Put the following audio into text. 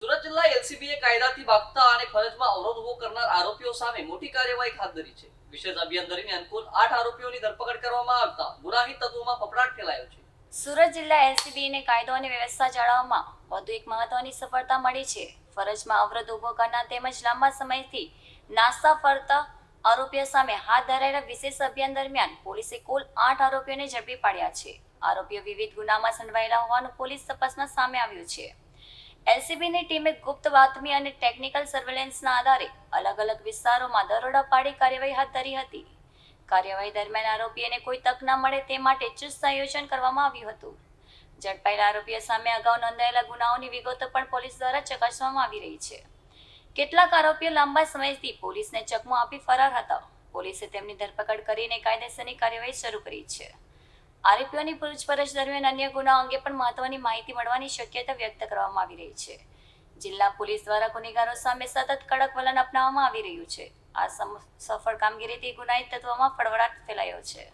સુરત જિલ્લા એલસીબીએ કાયદાથી ભાગતા અને ફરજમાં અવરોધ ઉભો કરનાર આરોપીઓ સામે મોટી કાર્યવાહી હાથ ધરી છે. વિશેષ અભિયાન દરમિયાન કુલ 8 આરોપીઓની ધરપકડ કરવામાં આવતા ગુનાહિત તત્વોમાં ફફડાટ ફેલાયો છે. સુરત જિલ્લા એલસીબીને કાયદો અને વ્યવસ્થા જાળવવામાં વધુ એક મહત્વની સફળતા મળી છે. ફરજમાં અવરોધ ઉભો કરનાર તેમજ લાંબા સમયથી નાસ્તા ફરતા આરોપીઓ સામે હાથ ધરાયેલા વિશેષ અભિયાન દરમિયાન પોલીસે કુલ 8 આરોપીઓને ઝડપી પાડ્યા છે. આરોપીઓ વિવિધ ગુનામાં સંડોવાયેલા હોવાનું પોલીસ તપાસમાં સામે આવ્યું છે. એલસીબીની ટીમે ગુપ્ત બાતમી અને ટેકનિકલ સર્વેલન્સના આધારે અલગ અલગ વિસ્તારોમાં દરોડા પાડી કાર્યવાહી હાથ ધરી હતી. કાર્યવાહી દરમિયાન આરોપીઓને કોઈ તક ન મળે તે માટે ચુસ્ત આયોજન કરવામાં આવ્યું હતું. ઝડપાયેલા આરોપીઓ સામે અગાઉ નોંધાયેલા ગુનાઓની વિગતો પણ પોલીસ દ્વારા ચકાસવામાં આવી રહી છે. કેટલાક આરોપીઓ લાંબા સમયથી પોલીસને ચકમો આપી ફરાર હતા. પોલીસે તેમની ધરપકડ કરીને કાયદેસરની કાર્યવાહી શરૂ કરી છે. આરોપીઓની પૂછપરછ દરમિયાન અન્ય ગુનાઓ અંગે પણ મહત્વની માહિતી મળવાની શક્યતા વ્યક્ત કરવામાં આવી રહી છે. જિલ્લા પોલીસ દ્વારા ગુનેગારો સામે સતત કડક વલણ અપનાવવામાં આવી રહ્યું છે. આ સફળ કામગીરીથી ગુનાહિત તત્વોમાં ફફડાટ ફેલાયો છે.